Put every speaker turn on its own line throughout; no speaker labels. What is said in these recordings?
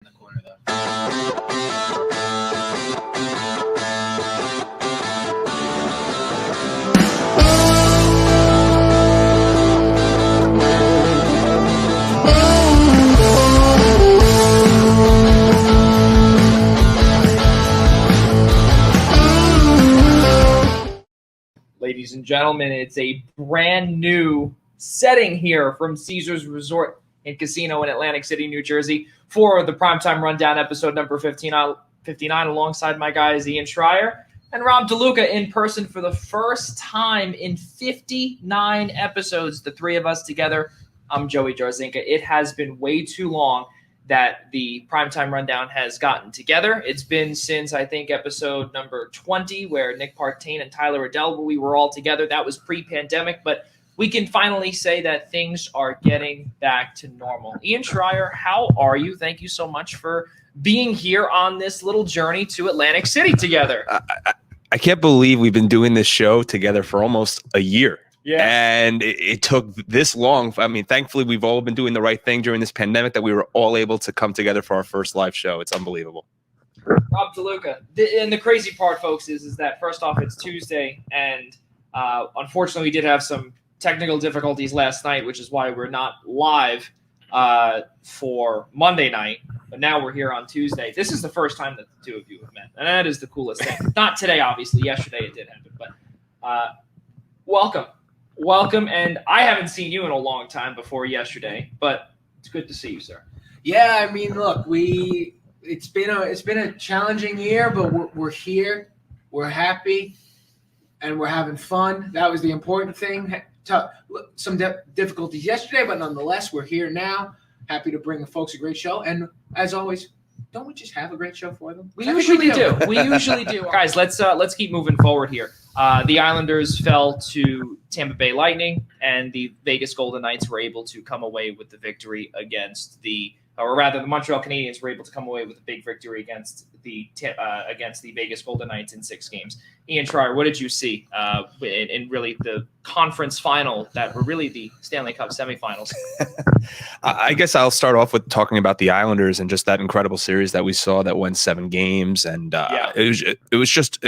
in the corner, though.
Ladies and gentlemen, it's a brand new setting here from Caesars Resort and Casino in Atlantic City, New Jersey for the Primetime Rundown episode number 59 alongside my guys Ian Schraier and Rob DeLuca in person for the first time in 59 episodes, the three of us together. I'm Joey Jarzynka. It has been way too long that the Primetime Rundown has gotten together. It's been since, I think, episode number 20, where Nick Partain and Tyler Adele, we were all together. That was pre-pandemic, but we can finally say that things are getting back to normal. Ian Schraier, how are you? Thank you so much for being here on this little journey to Atlantic City together.
I can't believe we've been doing this show together for almost a year.
Yeah.
And it took this long. I mean, thankfully, we've all been doing the right thing during this pandemic that we were all able to come together for our first live show. It's unbelievable.
Rob DeLuca. And the crazy part, folks, is that first off, it's Tuesday. And unfortunately, we did have some technical difficulties last night, which is why we're not live for Monday night. But now we're here on Tuesday. This is the first time that the two of you have met. And that is the coolest thing. Not today, obviously. Yesterday it did happen. But welcome. Welcome, and I haven't seen you in a long time before yesterday, but it's good to see you, sir.
Yeah, I mean, look, it's been a challenging year, but we're here, we're happy, and we're having fun. That was the important thing. Some difficulties yesterday, but nonetheless, we're here now. Happy to bring the folks a great show, and as always, don't we just have a great show for them?
We usually do. We usually do. Guys, let's keep moving forward here. The Islanders fell to Tampa Bay Lightning, and the Vegas Golden Knights were able to come away with the victory against the Montreal Canadiens were able to come away with a big victory against the Vegas Golden Knights in 6 games. Ian Schraier, what did you see in really the conference final that were really the Stanley Cup semifinals?
I guess I'll start off with talking about the Islanders and just that incredible series that we saw that went 7 games, and it was just.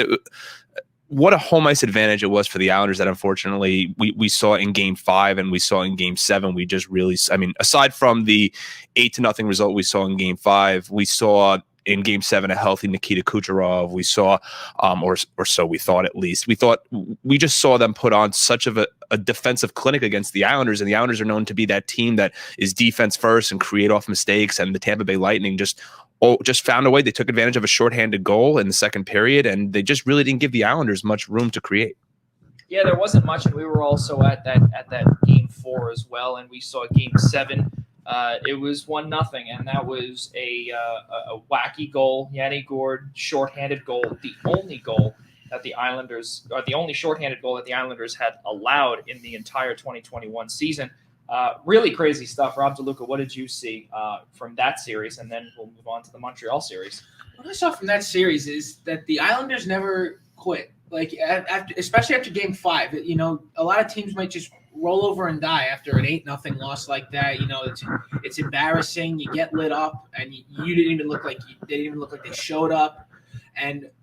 What a home ice advantage it was for the Islanders that unfortunately we saw in Game 5 and we saw in Game 7. We just really, I mean, aside from the 8-0 result we saw in Game 5, we saw in Game 7 a healthy Nikita Kucherov. We saw, or so we thought at least. We just saw them put on such of a defensive clinic against the Islanders, and the Islanders are known to be that team that is defense first and create off mistakes, and the Tampa Bay Lightning just found a way. They took advantage of a shorthanded goal in the second period, and they just really didn't give the Islanders much room to create.
Yeah, there wasn't much, and we were also at that Game 4 as well, and we saw Game 7. It was 1-0, and that was a wacky goal. Yanni Gourde, shorthanded goal, the only shorthanded goal that the Islanders had allowed in the entire 2021 season. Really crazy stuff. Rob DeLuca, what did you see from that series? And then we'll move on to the Montreal series.
What I saw from that series is that the Islanders never quit. Like, especially after Game 5, you know, a lot of teams might just roll over and die after an 8-0 loss like that. You know, it's embarrassing. You get lit up, and you didn't even look like they showed up.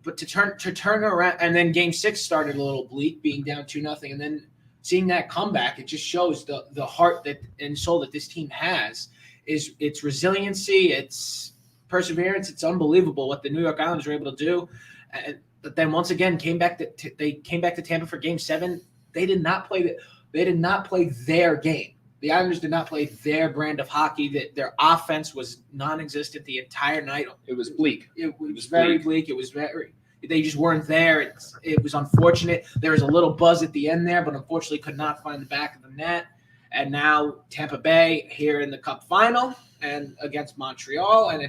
But to turn around, and then Game 6 started a little bleak, being down 2-0, and then seeing that comeback, it just shows the heart and soul that this team has. Is its resiliency, its perseverance. It's unbelievable what the New York Islanders were able to do. But then once again came back to Tampa for Game 7. They did not play their game. The Islanders did not play their brand of hockey. That their offense was non-existent the entire night.
It was bleak.
It was very bleak. It was very. They just weren't there. It was unfortunate. There was a little buzz at the end there, but unfortunately could not find the back of the net. And now Tampa Bay here in the Cup final and against Montreal, and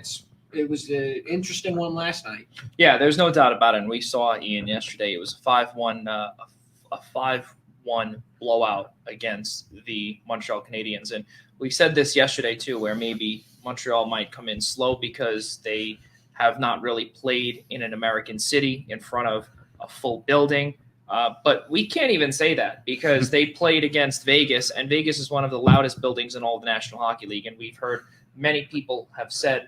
it was an interesting one last night.
Yeah, there's no doubt about it. And we saw Ian yesterday. It was a 5-1 blowout against the Montreal Canadiens. And we said this yesterday too, where maybe Montreal might come in slow because they have not really played in an American city in front of a full building. But we can't even say that because they played against Vegas, and Vegas is one of the loudest buildings in all of the National Hockey League. And we've heard many people have said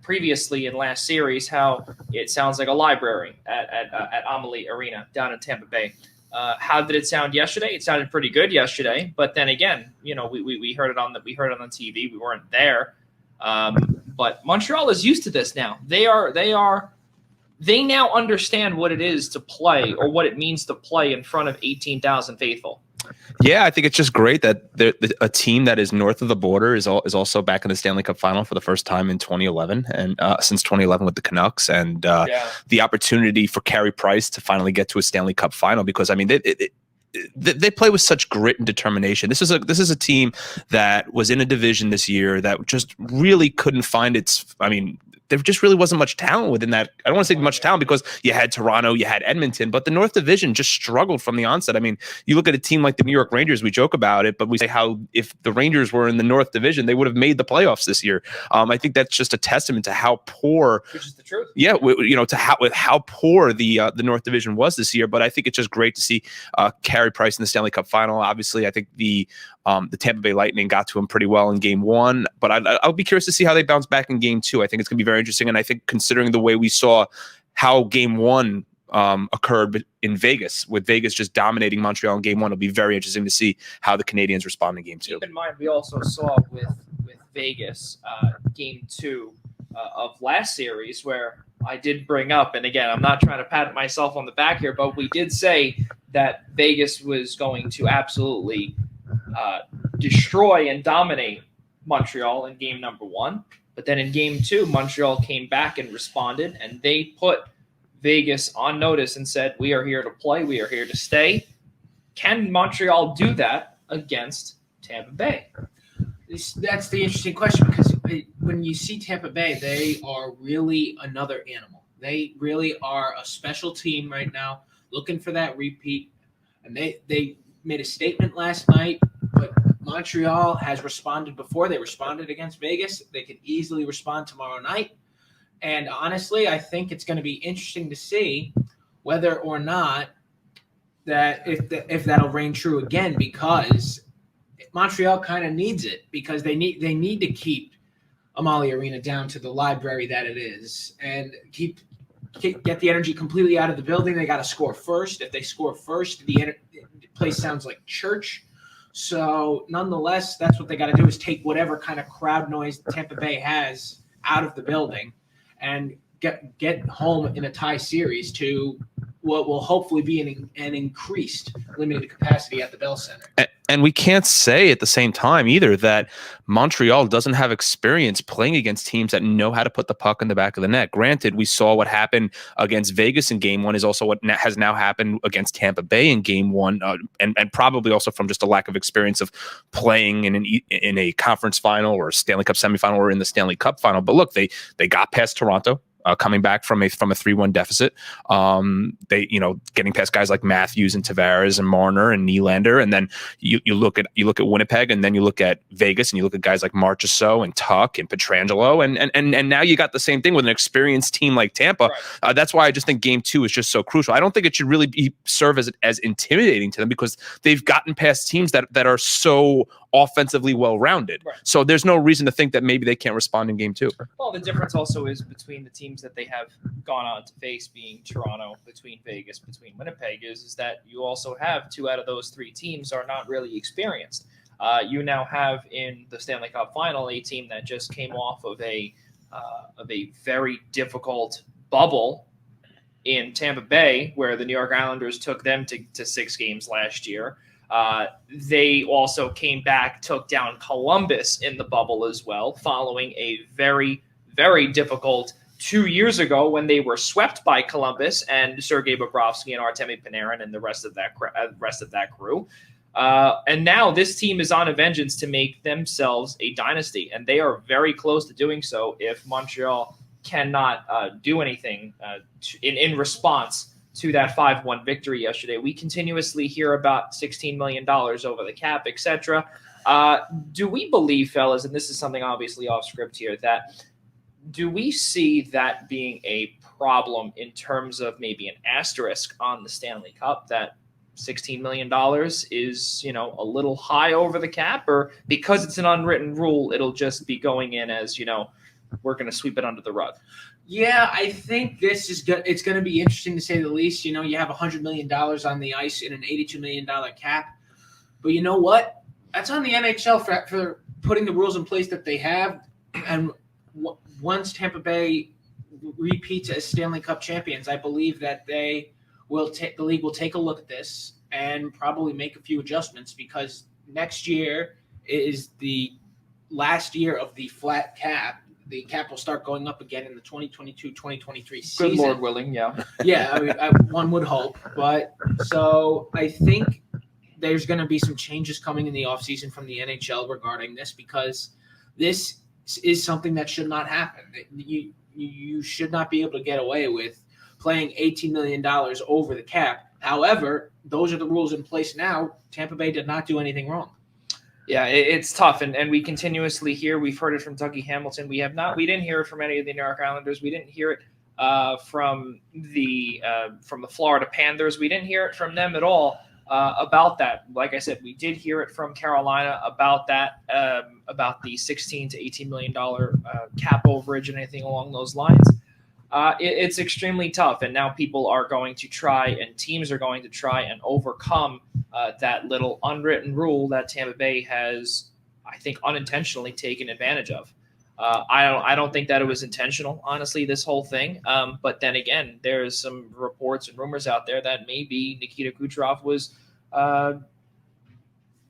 previously in last series how it sounds like a library at Amalie Arena down in Tampa Bay. How did it sound yesterday? It sounded pretty good yesterday, but then again, we heard it on the TV. We weren't there, but Montreal is used to this now. They now understand what it is to play, or what it means to play in front of 18,000 faithful.
Yeah, I think it's just great that a team that is north of the border is also back in the Stanley Cup final for the first time in 2011 and since 2011 with the Canucks, and the opportunity for Carey Price to finally get to a Stanley Cup final, because I mean they play with such grit and determination. This is a team that was in a division this year that just really couldn't find its. I mean, there just really wasn't much talent within that. I don't want to say much talent because you had Toronto, you had Edmonton, but the North Division just struggled from the onset. I mean, you look at a team like the New York Rangers, we joke about it, but we say how if the Rangers were in the North Division, they would have made the playoffs this year. I think that's just a testament to how poor,
which is the truth.
Yeah, to how poor the North Division was this year. But I think it's just great to see Carey Price in the Stanley Cup final. Obviously, I think the Tampa Bay Lightning got to him pretty well in Game 1, but I'll be curious to see how they bounce back in Game 2. I think it's going to be very interesting, and I think considering the way we saw how Game 1 occurred in Vegas, with Vegas just dominating Montreal in Game 1, it'll be very interesting to see how the Canadiens respond in Game 2.
Keep in mind, we also saw with Vegas Game 2 of last series, where I did bring up, and again, I'm not trying to pat myself on the back here, but we did say that Vegas was going to absolutely destroy and dominate Montreal in Game number 1. But then in Game 2, Montreal came back and responded, and they put Vegas on notice and said, we are here to play. We are here to stay. Can Montreal do that against Tampa Bay?
That's the interesting question, because when you see Tampa Bay, they are really another animal. They really are a special team right now, looking for that repeat. And they made a statement last night, but Montreal has responded before. They responded against Vegas. They could easily respond tomorrow night. And honestly, I think it's going to be interesting to see whether or not that if that'll reign true again, because Montreal kind of needs it, because they need to keep Amalie Arena down to the library that it is, and get the energy completely out of the building. They got to score first. If they score first, the place sounds like church. So nonetheless, that's what they got to do, is take whatever kind of crowd noise Tampa Bay has out of the building and get home in a tie series to what will hopefully be an increased limited capacity at the Bell Center.
And we can't say at the same time either that Montreal doesn't have experience playing against teams that know how to put the puck in the back of the net. Granted, we saw what happened against Vegas in Game 1 is also what has now happened against Tampa Bay in Game 1, and probably also from just a lack of experience of playing in a conference final or a Stanley Cup semifinal or in the Stanley Cup final. But look, they got past Toronto. Coming back from a 3-1 deficit, they getting past guys like Matthews and Tavares and Marner and Nylander, and then you look at Winnipeg, and then you look at Vegas, and you look at guys like Marchessault and Tuck and Pietrangelo, and now you got the same thing with an experienced team like Tampa. Right. That's why I just think Game 2 is just so crucial. I don't think it should really serve as intimidating to them, because they've gotten past teams that are so offensively well-rounded. Right. So there's no reason to think that maybe they can't respond in Game 2.
Well, the difference also is between the teams that they have gone on to face, being Toronto, between Vegas, between Winnipeg, is that you also have 2 out of those 3 teams are not really experienced. You now have in the Stanley Cup final a team that just came off of a very difficult bubble in Tampa Bay, where the New York Islanders took them to 6 games last year. They also came back, took down Columbus in the bubble as well, following a very, very difficult 2 years ago when they were swept by Columbus and Sergei Bobrovsky and Artemi Panarin and the rest of that crew. And now this team is on a vengeance to make themselves a dynasty, and they are very close to doing so if Montreal cannot do anything in response to that 5-1 victory yesterday. We continuously hear about $16 million over the cap, etc. Do we believe, fellas, and this is something obviously off script here, that do we see that being a problem in terms of maybe an asterisk on the Stanley Cup, that $16 million is, a little high over the cap, or because it's an unwritten rule, it'll just be going in as, we're going to sweep it under the rug.
Yeah, I think this is good. It's going to be interesting to say the least. You have $100 million on the ice in an $82 million cap. But you know what? That's on the NHL for putting the rules in place that they have. And once Tampa Bay repeats as Stanley Cup champions, I believe that the league will take a look at this and probably make a few adjustments, because next year is the last year of the flat cap. The cap will start going up again in the 2022-2023 season.
Good Lord willing, yeah.
Yeah, I mean, one would hope. But so I think there's going to be some changes coming in the offseason from the NHL regarding this, because this is something that should not happen. You should not be able to get away with playing $18 million over the cap. However, those are the rules in place now. Tampa Bay did not do anything wrong.
Yeah, it's tough, and we continuously hear. We've heard it from Dougie Hamilton. We didn't hear it from any of the New York Islanders. We didn't hear it from the Florida Panthers. We didn't hear it from them at all about that. Like I said, we did hear it from Carolina about that, about the $16 to $18 million cap overage and anything along those lines. It's extremely tough, and now people are going to try, and teams are going to try and overcome that little unwritten rule that Tampa Bay has, I think, unintentionally taken advantage of. I don't think that it was intentional, honestly, this whole thing. But then again, there's some reports and rumors out there that maybe Nikita Kucherov was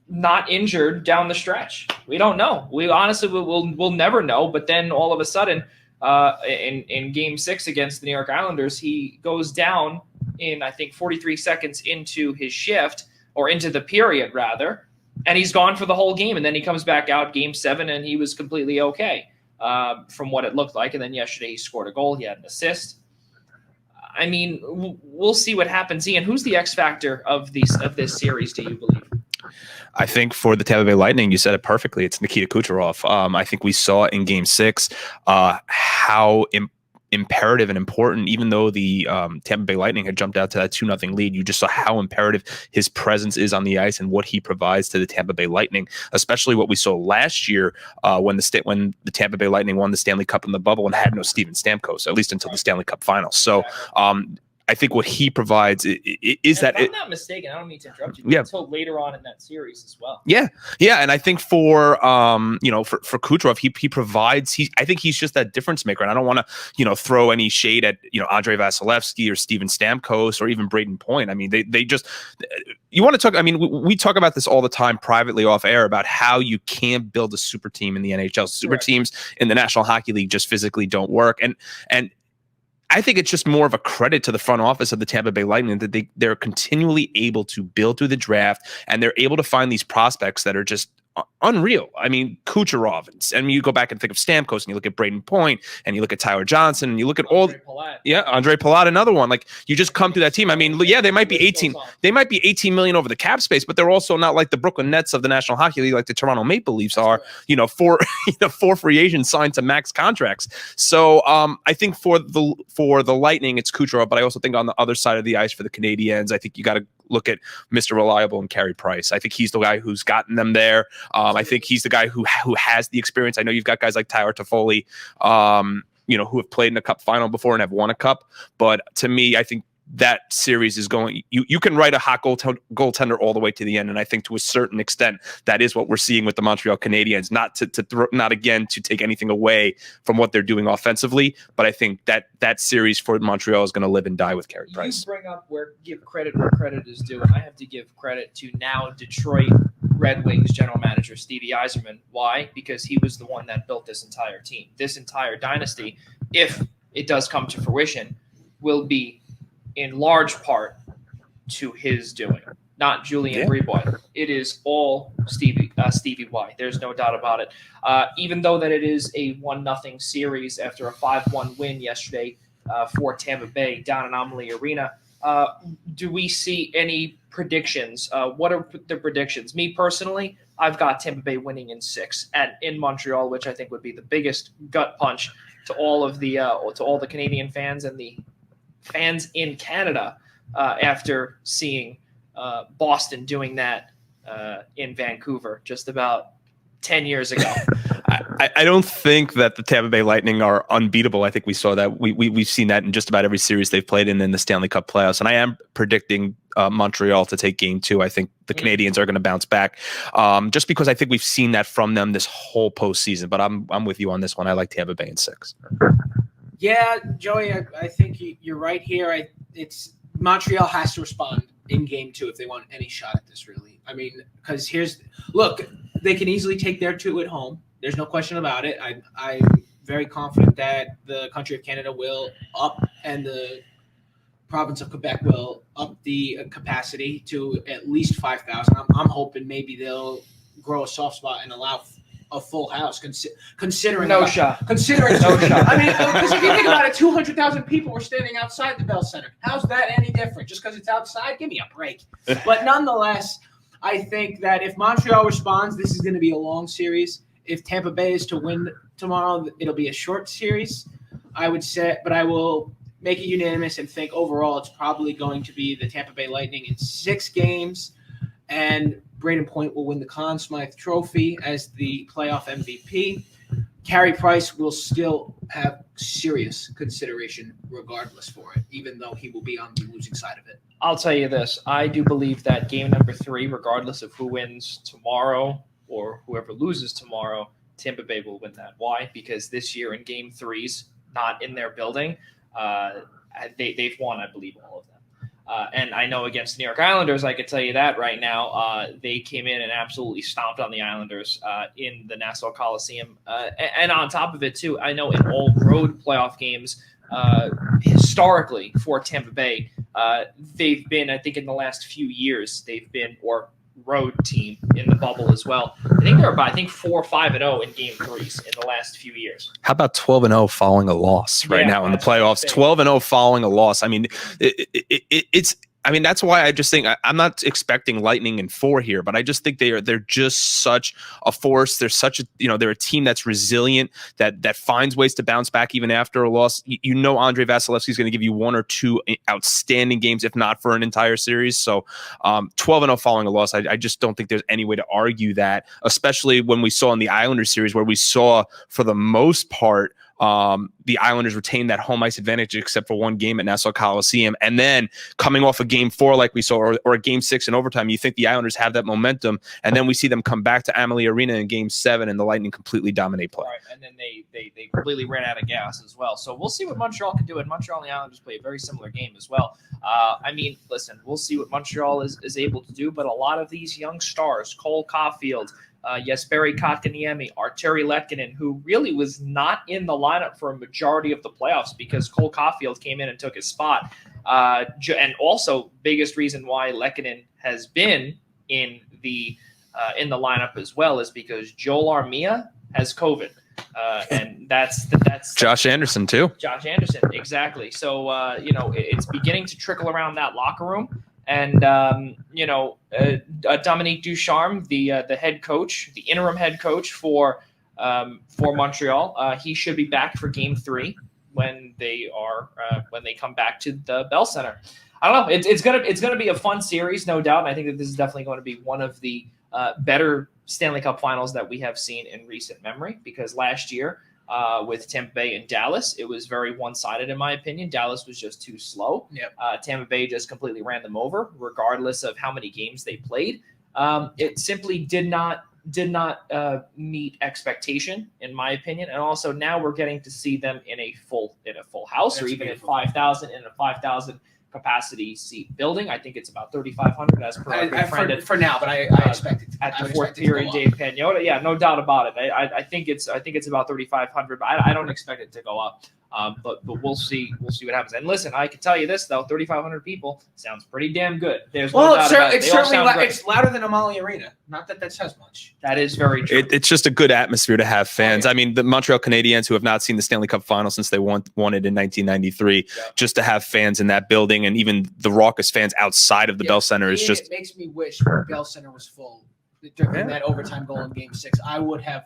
not injured down the stretch. We don't know. We honestly we'll never know. But then all of a sudden, in Game 6 against the New York Islanders, he goes down in, I think, 43 seconds into his shift, or into the period rather, and he's gone for the whole game. And then he comes back out Game 7, and he was completely okay from what it looked like. And then yesterday he scored a goal. He had an assist. I mean, we'll see what happens. Ian, who's the X factor of this series, do you believe?
I think for the Tampa Bay Lightning, you said it perfectly. It's Nikita Kucherov. I think we saw in Game 6 how imperative and important, even though the Tampa Bay Lightning had jumped out to that 2-0 lead, you just saw how imperative his presence is on the ice and what he provides to the Tampa Bay Lightning, especially what we saw last year when the Tampa Bay Lightning won the Stanley Cup in the bubble and had no Steven Stamkos, at least until the Stanley Cup Finals. So I think what he provides is that.
If I'm not mistaken, I don't mean to interrupt you.
Yeah.
Until later on in that series as well.
Yeah, and I think for Kucherov, he provides. I think he's just that difference maker, and I don't want to throw any shade at Andrei Vasilevsky or Steven Stamkos or even Braden Point. I mean, they just, you want to talk. I mean, we talk about this all the time privately off air about how you can't build a super team in the NHL. Super teams in the National Hockey League just physically don't work, and I think it's just more of a credit to the front office of the Tampa Bay Lightning that they're continually able to build through the draft, and they're able to find these prospects that are just unreal. I mean, Kucherov, and you go back and think of Stamkos, and you look at Braden Point, and you look at Tyler Johnson, and you look at Andre Palat, another one. Like, you just come to that team. I mean, yeah, they might be 18 million over the cap space, but they're also not like the Brooklyn Nets of the National Hockey League, like the Toronto Maple Leafs are. Four free agents signed to max contracts. So I think for the Lightning, it's Kucherov, but I also think on the other side of the ice for the Canadiens, I think you got to look at Mr. Reliable and Carey Price. I think he's the guy who's gotten them there. I think he's the guy who has the experience. I know you've got guys like Tyler Toffoli, who have played in a cup final before and have won a cup. But to me, I think that series is going. You can write a hot goaltender all the way to the end, and I think to a certain extent that is what we're seeing with the Montreal Canadiens. Not again to take anything away from what they're doing offensively, but I think that series for Montreal is going to live and die with Carey Price.
You bring up give credit where credit is due, and I have to give credit to now Detroit Red Wings general manager Stevie Yzerman. Why? Because he was the one that built this entire team. This entire dynasty, if it does come to fruition, will be in large part to his doing, not Julien Brisebois. It is all Stevie Y. There's no doubt about it. Even though that it is a 1-0 series after a 5-1 win yesterday for Tampa Bay down in Amalie Arena, do we see any predictions? What are the predictions? Me personally, I've got Tampa Bay winning in 6 in Montreal, which I think would be the biggest gut punch to all of the Canadian fans and the fans in Canada after seeing Boston doing that in Vancouver just about 10 years ago.
I don't think that the Tampa Bay Lightning are unbeatable. I think we saw that. We've seen that in just about every series they've played in the Stanley Cup playoffs. And I am predicting Montreal to take game 2. I think the Canadians are going to bounce back, just because I think we've seen that from them this whole postseason. But I'm with you on this one. I like Tampa Bay in 6.
Yeah, Joey, I think you're right here. It's Montreal has to respond in game 2 if they want any shot at this, really. I mean, because look, they can easily take their 2 at home. There's no question about it. I'm very confident that the country of Canada will up and the province of Quebec will up the capacity to at least 5,000. I'm hoping maybe they'll grow a soft spot and allow a full house, considering
no shot.
Considering no shot. I mean, because if you think about it, 200,000 people were standing outside the Bell Center. How's that any different? Just because it's outside? Give me a break. But nonetheless, I think that if Montreal responds, this is going to be a long series. If Tampa Bay is to win tomorrow, it'll be a short series, I would say. But I will make it unanimous and think overall it's probably going to be the Tampa Bay Lightning in 6 games. And Braden Point will win the Conn Smythe Trophy as the playoff MVP. Carey Price will still have serious consideration regardless for it, even though he will be on the losing side of it.
I'll tell you this. I do believe that game number 3, regardless of who wins tomorrow or whoever loses tomorrow, Tampa Bay will win that. Why? Because this year in game 3s, not in their building, they've won, I believe, all of them. And I know against the New York Islanders, I could tell you that right now, they came in and absolutely stomped on the Islanders in the Nassau Coliseum. And on top of it, too, I know in all road playoff games, historically for Tampa Bay, they've been, I think in the last few years, or road team in the bubble as well. I think they're about 4-5-0 in game 3s in the last few years.
How about 12-0 following a loss right now in the playoffs? 12-0 following a loss. I mean, it's. I mean, that's why I just think I'm not expecting Lightning in 4 here, but I just think they're just such a force. They're such a they're a team that's resilient, that finds ways to bounce back even after a loss. Andrei Vasilevsky is going to give you 1 or 2 outstanding games, if not for an entire series. So 12-0 following a loss, I just don't think there's any way to argue that, especially when we saw in the Islanders series where we saw for the most part the Islanders retained that home ice advantage except for 1 game at Nassau Coliseum. And then coming off a game 4 like we saw, or a game 6 in overtime, you think the Islanders have that momentum, and then we see them come back to Amalie Arena in game 7 and the Lightning completely dominate play.
Right, and then they completely ran out of gas as well. So we'll see what Montreal can do. And Montreal and the Islanders play a very similar game as well. I mean, listen, we'll see what Montreal is able to do, but a lot of these young stars, Cole Caulfield, Jesperi Kotkaniemi, Arturi Letkinen, who really was not in the lineup for a majority of the playoffs because Cole Caulfield came in and took his spot. And also, biggest reason why Letkinen has been in the lineup as well is because Joel Armia has COVID. And that's
Josh Anderson too.
Josh Anderson, exactly. So, it's beginning to trickle around that locker room. And, Dominique Ducharme, the head coach, the interim head coach for Montreal, he should be back for game 3 when they come back to the Bell Center. I don't know. It's gonna be a fun series, no doubt. And I think that this is definitely going to be one of the better Stanley Cup finals that we have seen in recent memory, because last year, with Tampa Bay and Dallas, it was very one-sided in my opinion. Dallas was just too slow.
Yep.
Tampa Bay just completely ran them over, regardless of how many games they played. It simply did not meet expectation, in my opinion. And also now we're getting to see them in a full house. That's or even beautiful. At 5,000 in a 5,000 capacity seat building. I think it's about 3,500 as per our good friend
for now, but I expect it
at the fourth period. Dave Pagnotta, yeah, no doubt about it. I think it's about 3,500, but I don't expect it to go up. But we'll see what happens. And listen, I can tell you this though: 3,500 people sounds pretty damn good. There's no doubt about it.
It's certainly it's louder than Amalie Arena. Not that says much.
That is very true.
It's just a good atmosphere to have fans. I mean, the Montreal Canadiens, who have not seen the Stanley Cup Final since they won it in 1993, just to have fans in that building, and even the raucous fans outside of the Bell Center is just.
It makes me wish the Bell Center was full during that overtime goal in Game 6. I would have.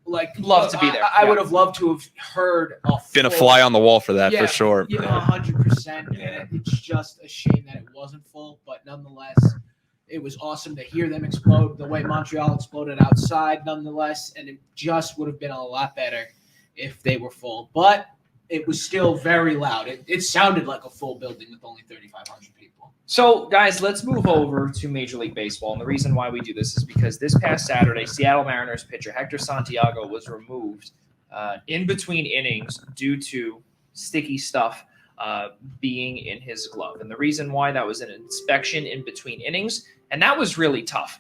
Love to be there.
I would have loved to have heard
been a fly on the wall for that, for sure.
100%. It's just a shame that it wasn't full, but nonetheless, It was awesome to hear them explode the way Montreal exploded outside, nonetheless, and it just would have been a lot better if they were full. But it was still very loud. It sounded like a full building with only 3,500 people.
So, guys, let's move over to Major League Baseball. And the reason why we do this is because this past Saturday, Seattle Mariners pitcher Hector Santiago was removed in between innings due to sticky stuff being in his glove. And the reason why, that was an inspection in between innings. And that was really tough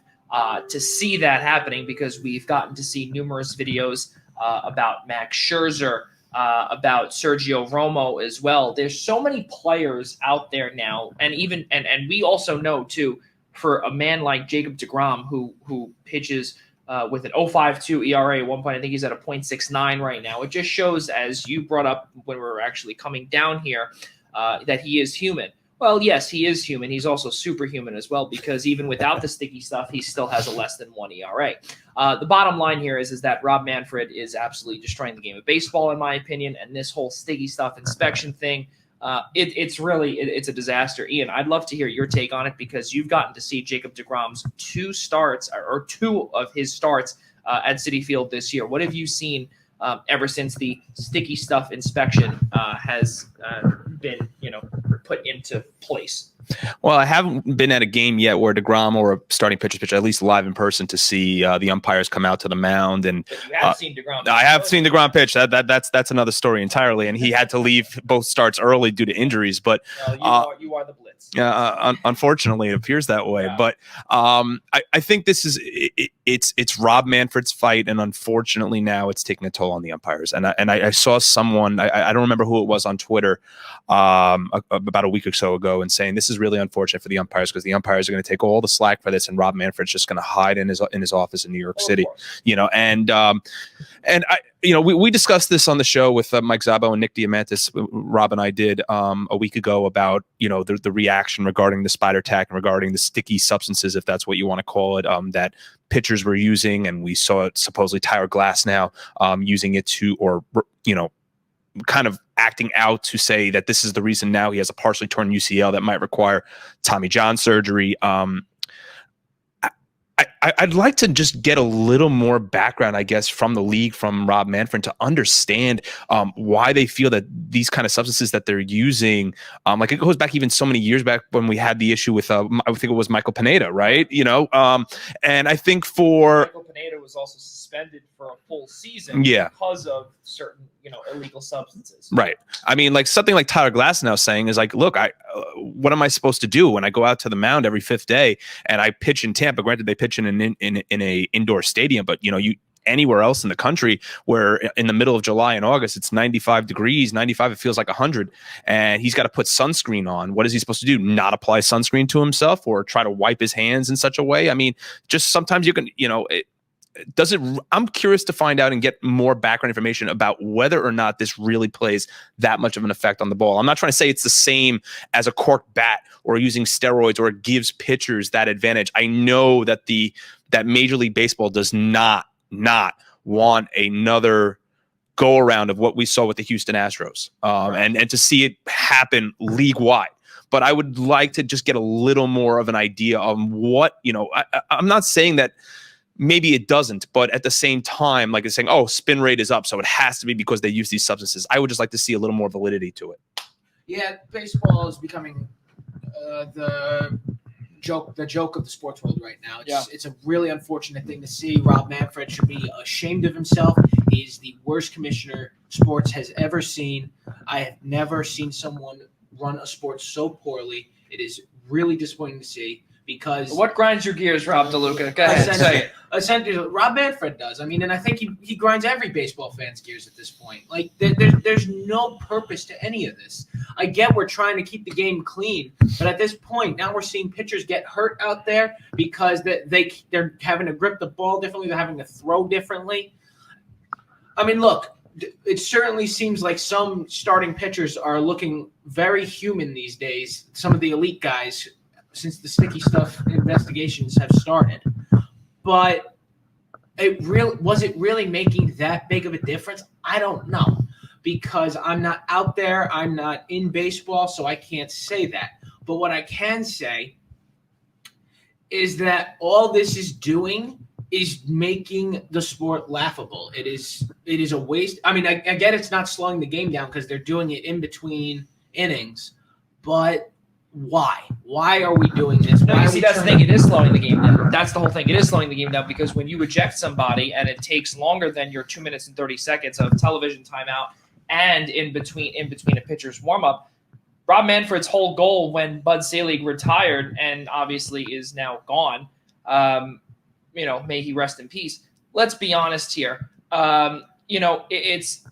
to see that happening, because we've gotten to see numerous videos about Max Scherzer, about Sergio Romo as well. There's so many players out there now, and even and we also know too, for a man like Jacob deGrom, who pitches with an 0.52 ERA at one point. I think he's at a 0.69 right now. It just shows, as you brought up when we were actually coming down here, that he is human. Well, yes, he is human. He's also superhuman as well, because even without the sticky stuff, he still has a less than 1 ERA. The bottom line here is that Rob Manfred is absolutely destroying the game of baseball, in my opinion, and this whole sticky stuff inspection thing, it's a disaster. Ian, I'd love to hear your take on it, because you've gotten to see Jacob deGrom's two of his starts at Citi Field this year. What have you seen ever since the sticky stuff inspection has been, put into place?
Well, I haven't been at a game yet where deGrom or a starting pitcher, at least live in person, to see the umpires come out to the mound. And
but you have seen deGrom.
I have seen deGrom pitch. That's another story entirely. And he had to leave both starts early due to injuries. But
you are the blitz.
Unfortunately, it appears that way. Yeah. But I think this is it's Rob Manfred's fight, and unfortunately now it's taking a toll on the umpires. And I saw someone, I don't remember who it was, on Twitter about a week or so ago, and saying this is really unfortunate for the umpires, because the umpires are going to take all the slack for this, and Rob Manfred's just going to hide in his office in New York City. And I, we discussed this on the show with Mike Szabo and Nick Diamantis. Rob and I did a week ago about the reaction regarding the spider tack and regarding the sticky substances, if that's what you want to call it, that pitchers were using, and we saw it supposedly Tyler Glass now using it kind of acting out to say that this is the reason now he has a partially torn UCL that might require Tommy John surgery. I'd like to just get a little more background, I guess, from the league, from Rob Manfred, to understand why they feel that these kind of substances that they're using, like it goes back even so many years back when we had the issue with, I think it was Michael Pineda, right? And I think
Michael Pineda was also suspended for a full season because of certain, illegal substances. Right.
I mean, like something like Tyler Glass now saying is like, look, what am I supposed to do when I go out to the mound every fifth day and I pitch in Tampa? Granted, they pitch in a indoor stadium, but you anywhere else in the country where in the middle of July and August it's 95 degrees, 95, it feels like 100, and he's got to put sunscreen on. What is he supposed to do? Not apply sunscreen to himself, or try to wipe his hands in such a way? I mean, just sometimes you can, I'm curious to find out and get more background information about whether or not this really plays that much of an effect on the ball. I'm not trying to say it's the same as a corked bat or using steroids, or it gives pitchers that advantage. I know that that Major League Baseball does not want another go around of what we saw with the Houston Astros, and to see it happen league wide. But I would like to just get a little more of an idea on what, I'm not saying that maybe it doesn't, but at the same time, like it's saying, oh, spin rate is up, so it has to be because they use these substances. I would just like to see a little more validity to it.
Yeah, baseball is becoming the joke of the sports world right now. It's a really unfortunate thing to see. Rob Manfred should be ashamed of himself. He's the worst commissioner sports has ever seen. I have never seen someone run a sport so poorly. It is really disappointing to see, because
what grinds your gears, Rob DeLuca? Go ahead, say it.
Essentially, Rob Manfred does. I mean, and I think he grinds every baseball fan's gears at this point. Like, there's no purpose to any of this. I get we're trying to keep the game clean, but at this point, now we're seeing pitchers get hurt out there because they're having to grip the ball differently. They're having to throw differently. I mean, look, it certainly seems like some starting pitchers are looking very human these days. Some of the elite guys, since the sticky stuff investigations have started. But was it really making that big of a difference? I don't know, because I'm not out there. I'm not in baseball, so I can't say that. But what I can say is that all this is doing is making the sport laughable. It is a waste. I mean, I get it's not slowing the game down because they're doing it in between innings, but why? Why are we doing this?
No, you see, that's the thing. It is slowing the game down. That's the whole thing. It is slowing the game down because when you eject somebody and it takes longer than your 2 minutes and 30 seconds of television timeout and in between a pitcher's warm-up, Rob Manfred's whole goal when Bud Selig retired and obviously is now gone, may he rest in peace. Let's be honest here. It's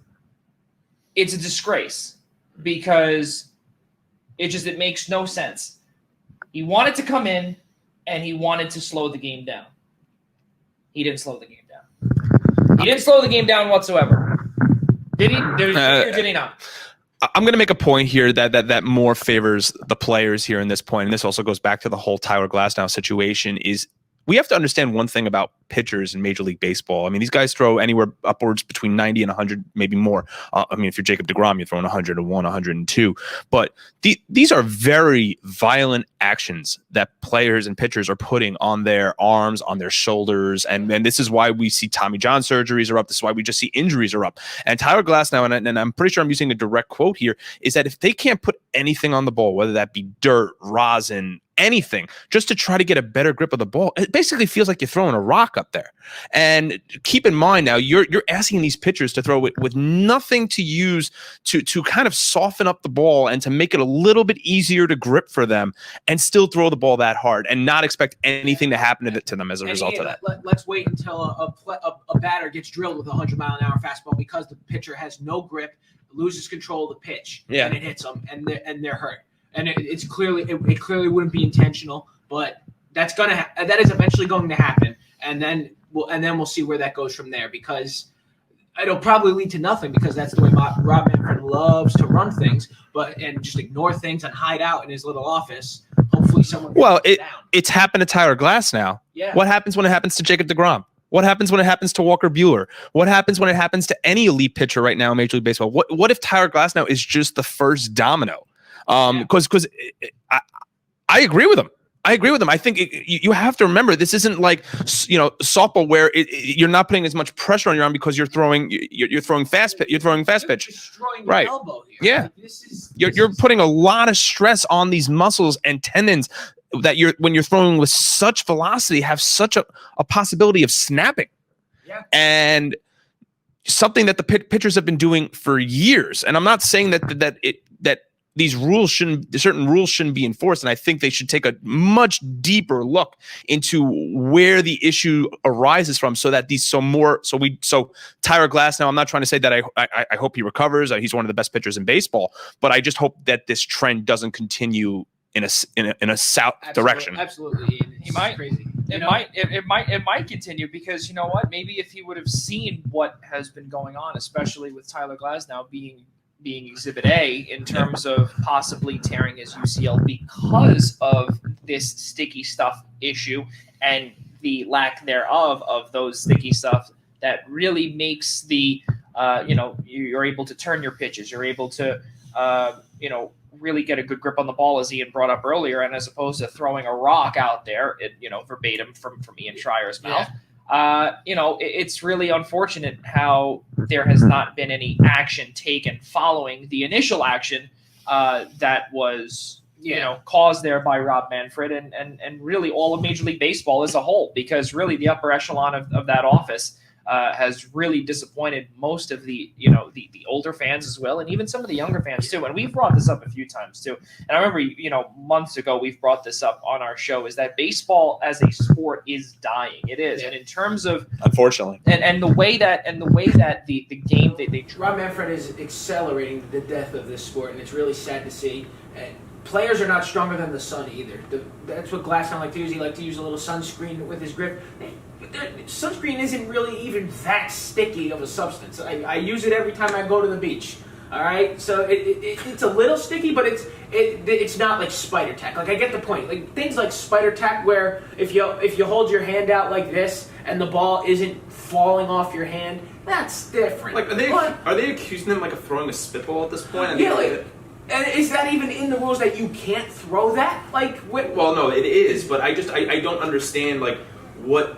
a disgrace because it makes no sense. He wanted to come in and he wanted to slow the game down. He didn't slow the game down. He didn't slow the game down whatsoever. Did he? Or did he not?
I'm going to make a point here that more favors the players here in this point, and this also goes back to the whole Tyler Glasnow situation, is we have to understand one thing about pitchers in Major League Baseball. I mean, these guys throw anywhere upwards between 90 and 100, maybe more. If you're Jacob deGrom, you're throwing 101, 102. But these are very violent actions that players and pitchers are putting on their arms, on their shoulders. And this is why we see Tommy John surgeries are up. This is why we just see injuries are up. And Tyler Glasnow, and I'm pretty sure I'm using a direct quote here, is that if they can't put anything on the ball, whether that be dirt, rosin, anything, just to try to get a better grip of the ball, it basically feels like you're throwing a rock up there. And keep in mind now, you're asking these pitchers to throw it with nothing to use to kind of soften up the ball and to make it a little bit easier to grip for them, and still throw the ball that hard and not expect anything to happen to them as a result of that.
Let's wait until a batter gets drilled with a 100-mile-an-hour fastball because the pitcher has no grip, loses control of the pitch, and it hits them, and they're hurt. And it clearly wouldn't be intentional, but that is eventually going to happen, and then we'll see where that goes from there, because it'll probably lead to nothing, because that's the way Rob Manfred loves to run things, and just ignore things and hide out in his little office. Hopefully, someone. Well,
it's happened to Tyler Glasnow.
Yeah.
What happens when it happens to Jacob deGrom? What happens when it happens to Walker Buehler? What happens when it happens to any elite pitcher right now in Major League Baseball? What if Tyler Glasnow is just the first domino? Because I agree with him. I think you have to remember, this isn't like softball where you're not putting as much pressure on your arm because you're throwing fast pitch. You're throwing fast pitch, right?
Elbow here.
Yeah, you're putting a lot of stress on these muscles and tendons that when you're throwing with such velocity have such a possibility of snapping.
Yeah,
and something that the pitchers have been doing for years. And I'm not saying that certain rules shouldn't be enforced. And I think they should take a much deeper look into where the issue arises from, so that so Tyler Glasnow, I'm not trying to say that I hope he recovers. He's one of the best pitchers in baseball, but I just hope that this trend doesn't continue in a south direction.
Absolutely.
He might.
Crazy.
It might continue, because you know what? Maybe if he would have seen what has been going on, especially with Tyler Glasnow being Exhibit A in terms of possibly tearing his UCL because of this sticky stuff issue and the lack thereof of those sticky stuff, that really makes you're able to turn your pitches, you're able to really get a good grip on the ball, as Ian brought up earlier, and as opposed to throwing a rock out there, verbatim from Ian Schreier's mouth. It's really unfortunate how there has not been any action taken following the initial action that was caused there by Rob Manfred and really all of Major League Baseball as a whole, because really the upper echelon of that office has really disappointed most of the older fans as well, and even some of the younger fans too. And we've brought this up a few times too. And I remember, months ago we've brought this up on our show, is that baseball as a sport is dying. It is, and in terms of,
unfortunately,
and the way that the game they
Rob Manfred is accelerating the death of this sport, and it's really sad to see. And players are not stronger than the sun either. That's what Glasnow liked to use. He liked to use a little sunscreen with his grip. Sunscreen isn't really even that sticky of a substance. I use it every time I go to the beach. All right, so it's a little sticky, but it's not like spider tack. Like, I get the point. Like things like spider tack, where if you hold your hand out like this and the ball isn't falling off your hand, that's different.
Like, are they accusing them of throwing a spitball at this point?
Yeah, And is that even in the rules that you can't throw that? Like,
well, no, it is, but I don't understand like what,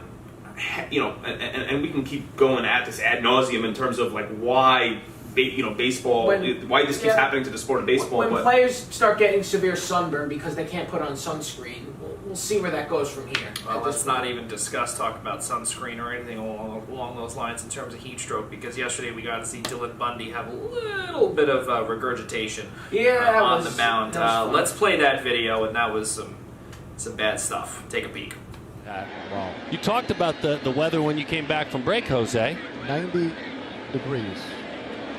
you know, and we can keep going at this ad nauseum in terms of like why. Baseball. Why this keeps happening to the sport of baseball?
When players start getting severe sunburn because they can't put on sunscreen, we'll see where that goes from here.
Well, let's not even talk about sunscreen or anything along those lines in terms of heat stroke, because yesterday we got to see Dylan Bundy have a little bit of regurgitation on the mound. Let's play that video, and that was some bad stuff. Take a peek.
Well, you talked about the weather when you came back from break, Jose.
90 degrees.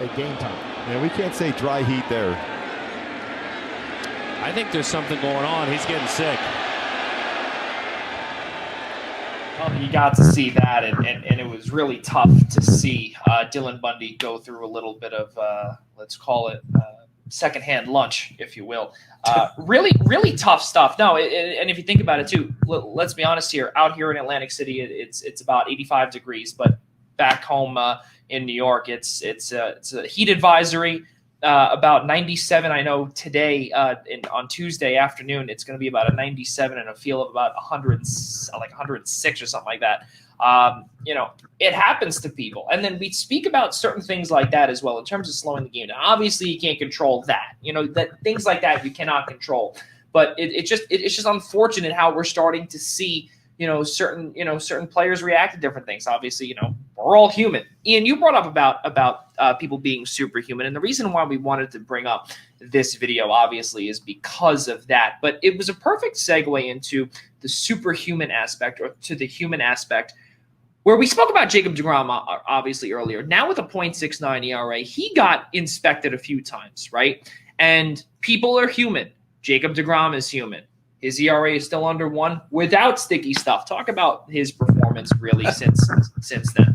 At game time.
Yeah, we can't say dry heat there.
I think there's something going on. He's getting sick.
Well, you got to see that, and it was really tough to see Dylan Bundy go through a little bit of, let's call it, secondhand lunch, if you will. Really, really tough stuff. No, and if you think about it, too, let's be honest here. Out here in Atlantic City, it's about 85 degrees, but back home in New York, it's a heat advisory, about 97. I know today on Tuesday afternoon, it's going to be about a 97 and a feel of about 106 or something like that. It happens to people. And then we speak about certain things like that as well in terms of slowing the game down. Obviously, you can't control that. That things like that you cannot control. But it's just unfortunate how we're starting to see certain players react to different things. Obviously, we're all human. Ian, you brought up about people being superhuman, and the reason why we wanted to bring up this video, obviously, is because of that. But it was a perfect segue into the superhuman aspect, or to the human aspect, where we spoke about Jacob deGrom, obviously, earlier. Now with a .69 ERA, he got inspected a few times, right? And people are human. Jacob deGrom is human. His ERA is still under 1 without sticky stuff. Talk about his performance really since then.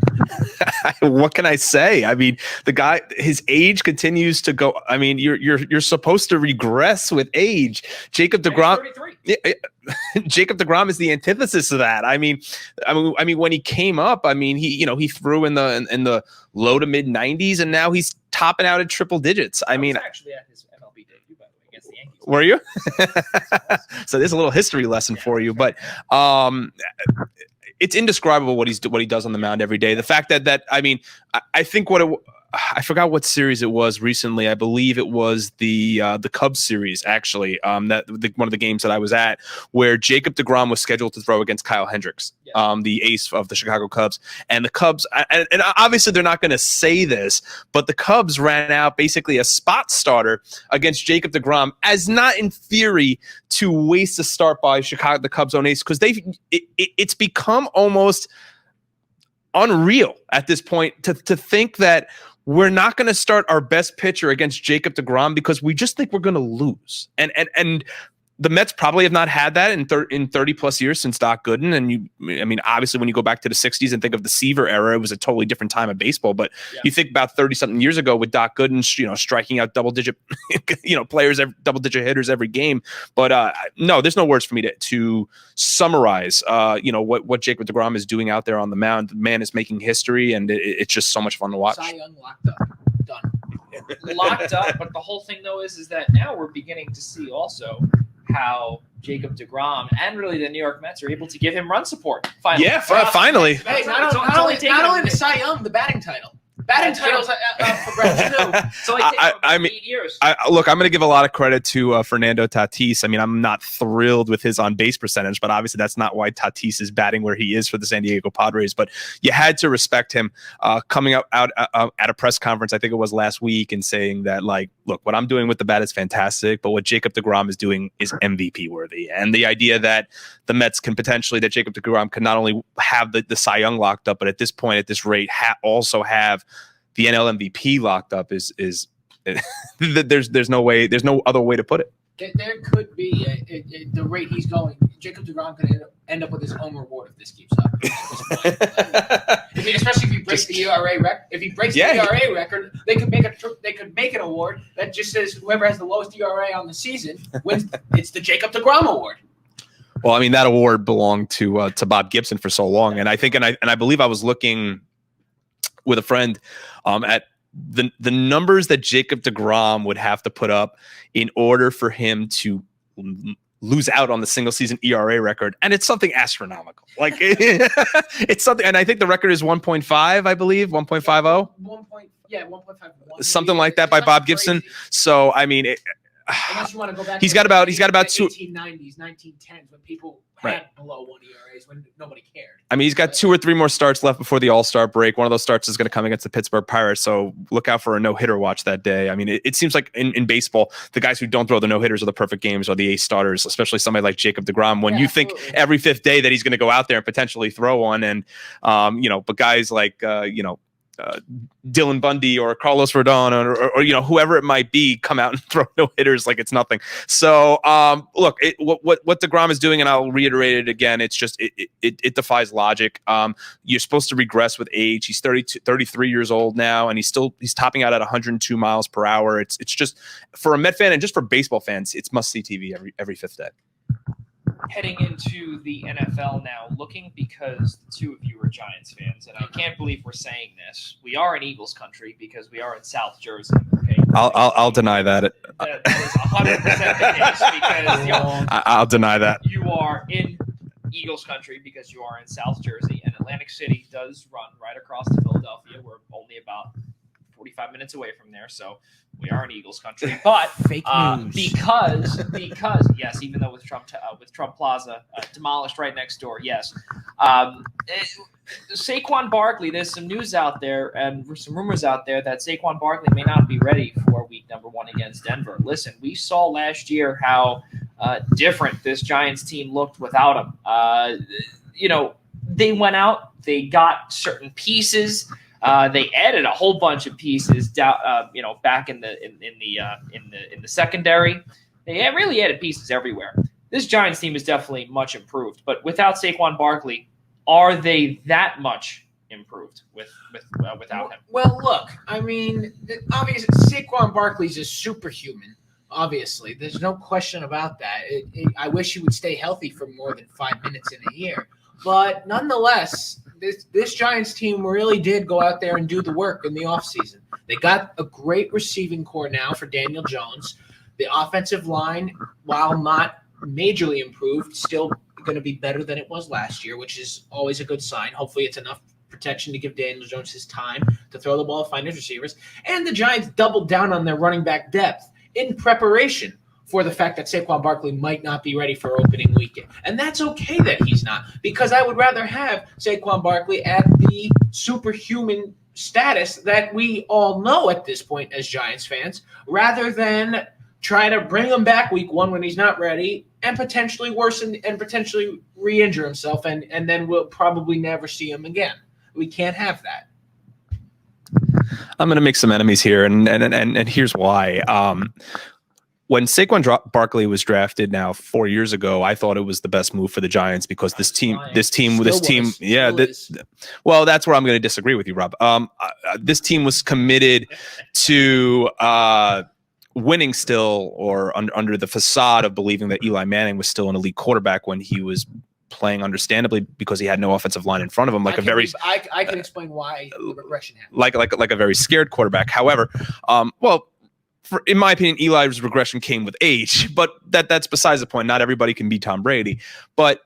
What can I say? I mean, the guy, his age continues to go. I mean, you're supposed to regress with age. Jacob deGrom. Jacob deGrom is the antithesis of that. I mean, when he came up, I mean, he threw in the low to mid 90s, and now he's topping out at triple digits. I mean,
actually at his MLB debut, by the way, against the Yankees.
Were you? So there's a little history lesson for you, but it's indescribable what he does on the mound every day. The fact that I mean, I think I forgot what series it was recently. I believe it was the Cubs series, actually. One of the games that I was at, where Jacob deGrom was scheduled to throw against Kyle Hendricks, the ace of the Chicago Cubs. And the Cubs, and obviously they're not going to say this, but the Cubs ran out basically a spot starter against Jacob deGrom, as not in theory to waste a start by the Cubs' own ace, because it's become almost unreal at this point to think that we're not going to start our best pitcher against Jacob deGrom because we just think we're going to lose. And the Mets probably have not had that in 30 plus years since Doc Gooden. And obviously when you go back to the 60s and think of the Seaver era, it was a totally different time of baseball. But you think about 30 something years ago with Doc Gooden, striking out double digit, players, double digit hitters every game. But no, there's no words for me to summarize, what Jacob deGrom is doing out there on the mound. The man is making history, and it's just so much fun to watch.
Cy Young locked up. Done.
Locked up. But the whole thing, though, is that now we're beginning to see also how Jacob deGrom and really the New York Mets are able to give him run support. Finally.
Yeah, finally.
Hey, not only the Cy Young, the batting title. Batting titles for Brett too.
So I mean, 8 years.
Look, I'm going to give a lot of credit to Fernando Tatis. I mean, I'm not thrilled with his on base percentage, but obviously that's not why Tatis is batting where he is for the San Diego Padres. But you had to respect him coming out at a press conference, I think it was last week, and saying that, like, look, what I'm doing with the bat is fantastic, but what Jacob deGrom is doing is MVP worthy. And the idea that the Mets can potentially, that Jacob deGrom can not only have the Cy Young locked up, but at this point, at this rate, also have the NL MVP locked up is there's no way, there's no other way to put it.
There could be the rate he's going. Jacob deGrom could end up with his own reward if this keeps up. Especially if he breaks the ERA record. If he breaks the ERA record, they could make an award that just says whoever has the lowest ERA on the season wins. It's the Jacob deGrom Award.
Well, I mean, that award belonged to Bob Gibson for so long, and I think, and I believe I was looking with a friend at the numbers that Jacob deGrom would have to put up in order for him to lose out on the single season ERA record, and it's something astronomical. Like it's something, and I think the record is 1.5, I believe, 1.50.
1.5.
Something like that by Bob Gibson.
Crazy.
So I mean,
unless you want to go back,
he's
to
got about
1890s, 1910s when people had below 1 ERAs when nobody cared.
I mean, he's got 2 or 3 more starts left before the All-Star break. One of those starts is going to come against the Pittsburgh Pirates, so look out for a no-hitter watch that day. I mean, it seems like in baseball, the guys who don't throw the no-hitters or the perfect games are the ace starters, especially somebody like Jacob deGrom, when you think every 5th day that he's going to go out there and potentially throw one. And, but guys like, Dylan Bundy or Carlos Rodon or whoever it might be come out and throw no hitters like it's nothing. So look, what DeGrom is doing, and I'll reiterate it again, it's just it defies logic. You're supposed to regress with age. He's 33 years old now, and he's topping out at 102 miles per hour. It's just, for a Met fan and just for baseball fans, it's must see TV every 5th day.
Heading into the NFL now, looking, because the two of you are Giants fans, and I can't believe we're saying this. We are in Eagles country because we are in South Jersey. Okay,
I'll deny that.
That is 100% the case because
I'll deny that.
You are in Eagles country because you are in South Jersey, and Atlantic City does run right across to Philadelphia. We're only about 45 minutes away from there, so we are in Eagles country. But
fake news.
because yes, even though with Trump Plaza demolished right next door, yes. Saquon Barkley, there's some news out there and some rumors out there that Saquon Barkley may not be ready for week number 1 against Denver. Listen, we saw last year how different this Giants team looked without him. They went out, they got certain pieces. They added a whole bunch of pieces down, back in the secondary. They really added pieces everywhere. This Giants team is definitely much improved, but without Saquon Barkley, are they that much improved without him?
Well, look, I mean, obviously Saquon Barkley's a superhuman. Obviously, there's no question about that. I wish he would stay healthy for more than 5 minutes in a year, but nonetheless, this Giants team really did go out there and do the work in the offseason. They got a great receiving core now for Daniel Jones. The offensive line, while not majorly improved, still going to be better than it was last year, which is always a good sign. Hopefully it's enough protection to give Daniel Jones his time to throw the ball, find his receivers. And the Giants doubled down on their running back depth in preparation for the fact that Saquon Barkley might not be ready for opening weekend. And that's okay that he's not, because I would rather have Saquon Barkley at the superhuman status that we all know at this point as Giants fans, rather than try to bring him back week 1 when he's not ready and potentially worsen and potentially re-injure himself, and then we'll probably never see him again. We can't have that.
I'm going to make some enemies here, and here's why. When Saquon Barkley was drafted now 4 years ago, I thought it was the best move for the Giants because this team, well, that's where I'm going to disagree with you, Rob. This team was committed to winning still, or under the facade of believing that Eli Manning was still an elite quarterback when he was playing understandably because he had no offensive line in front of him, I
can explain why the regression happened.
Like a very scared quarterback. However, in my opinion, Eli's regression came with age, but that's besides the point. Not everybody can be Tom Brady. But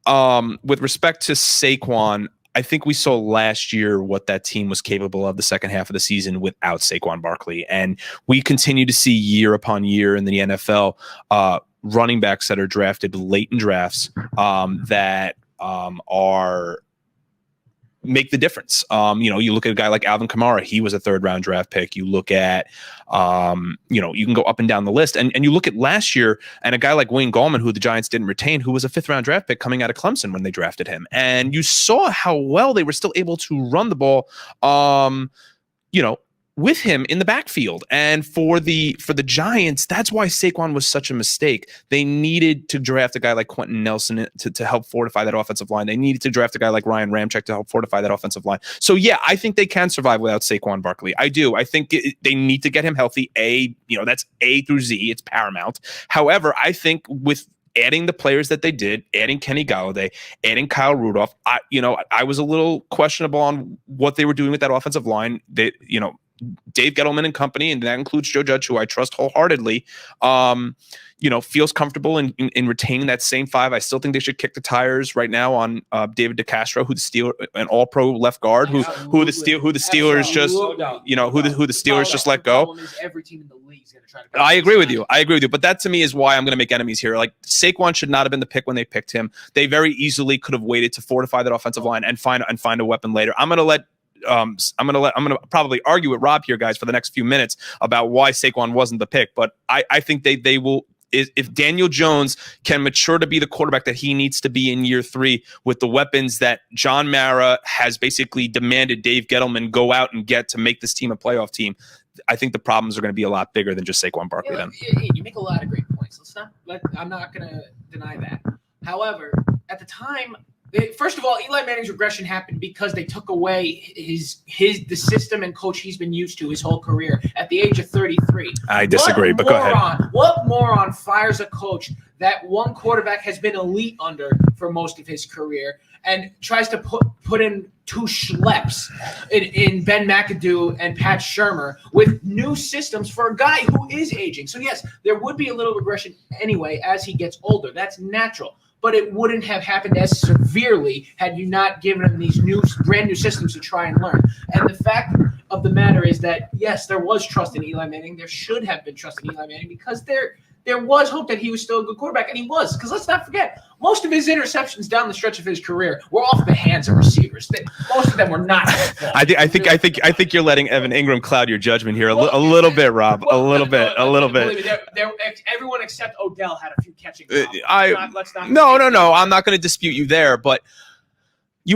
with respect to Saquon, I think we saw last year what that team was capable of the second half of the season without Saquon Barkley. And we continue to see year upon year in the NFL running backs that are drafted late in drafts that are make the difference. You look at a guy like Alvin Kamara, he was a 3rd round draft pick. You look at, you can go up and down the list, and you look at last year and a guy like Wayne Gallman, who the Giants didn't retain, who was a 5th round draft pick coming out of Clemson when they drafted him. And you saw how well they were still able to run the ball, with him in the backfield. And for the Giants, that's why Saquon was such a mistake. They needed to draft a guy like Quentin Nelson to help fortify that offensive line. They needed to draft a guy like Ryan Ramczyk to help fortify that offensive line. So yeah, I think they can survive without Saquon Barkley. I do. I think they need to get him healthy. That's A through Z. It's paramount. However, I think with adding the players that they did, adding Kenny Golladay, adding Kyle Rudolph, I was a little questionable on what they were doing with that offensive line. Dave Gettleman and company, and that includes Joe Judge, who I trust wholeheartedly, feels comfortable in retaining that same five. I still think they should kick the tires right now on David DeCastro, who's an All-Pro left guard, who the Steelers just let go.
Every team in the league is going to try to.
I agree with you. But that to me is why I'm going to make enemies here. Like Saquon should not have been the pick when they picked him. They very easily could have waited to fortify that offensive line and find a weapon later. I'm going to probably argue with Rob here, guys, for the next few minutes about why Saquon wasn't the pick. But I think they will. If Daniel Jones can mature to be the quarterback that he needs to be in year 3 with the weapons that John Mara has basically demanded Dave Gettleman go out and get to make this team a playoff team, I think the problems are going to be a lot bigger than just Saquon Barkley.
You make a lot of great points. I'm not going to deny that. However, at the time, first of all, Eli Manning's regression happened because they took away the system and coach he's been used to his whole career at the age of 33.
I disagree, but go ahead.
What moron fires a coach that one quarterback has been elite under for most of his career and tries to put in 2 schleps in Ben McAdoo and Pat Shurmur with new systems for a guy who is aging? So yes, there would be a little regression anyway as he gets older. That's natural. But it wouldn't have happened as severely had you not given him these brand new systems to try and learn. And the fact of the matter is that, yes, there was trust in Eli Manning. There should have been trust in Eli Manning because there was hope that he was still a good quarterback, and he was. Because let's not forget, most of his interceptions down the stretch of his career were off the hands of receivers. Most of them were not.
I think you're letting Evan Ingram cloud your judgment here a little bit, Rob. A little bit.
Everyone except Odell had a few catching.
No. I'm not going to dispute you there, but. We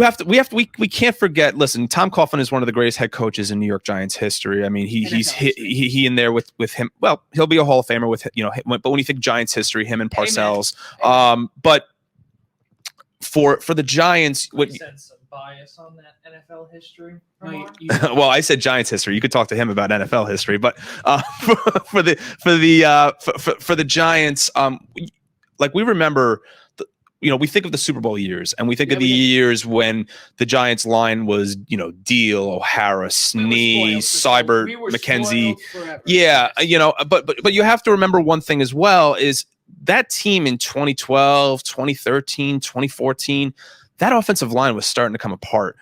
can't forget. Listen, Tom Coughlin is one of the greatest head coaches in New York Giants history. I mean, he in there with him. Well, he'll be a Hall of Famer with but when you think Giants history, him and Parcells. But for the Giants, what
sense of bias on that NFL history?
Well, I said Giants history. You could talk to him about NFL history, but for the Giants, like we remember. We think of the Super Bowl years, and we think of the years when the Giants line was, Deal, O'Hara, Snee, Seibert, McKenzie. Yeah, but you have to remember one thing as well is that team in 2012, 2013, 2014, that offensive line was starting to come apart.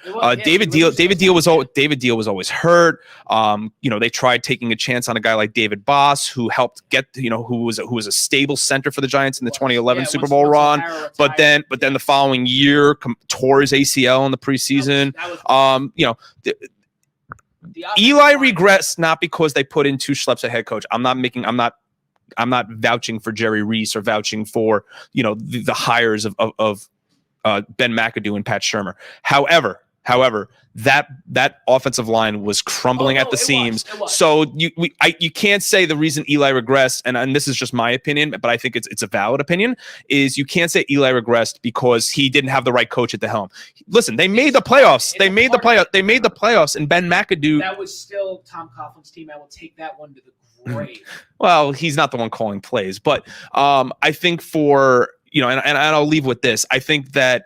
David Deal was always hurt. They tried taking a chance on a guy like David Boss, who helped get, who was a stable center for the Giants in the 2011 Super Bowl run. But then the following year tore his ACL in the preseason. Eli regressed not because they put in 2 schleps at head coach. I'm not vouching for Jerry Reese or vouching for the hires of Ben McAdoo and Pat Shurmur. However, that offensive line was crumbling at the seams. So you can't say the reason Eli regressed, and this is just my opinion, but I think it's a valid opinion, is you can't say Eli regressed because he didn't have the right coach at the helm. Listen, they made the playoffs. They made the playoffs, and Ben McAdoo.
That was still Tom Coughlin's team. I will take that one to the grave.
Well, he's not the one calling plays, but I think for. And I'll leave with this. I think that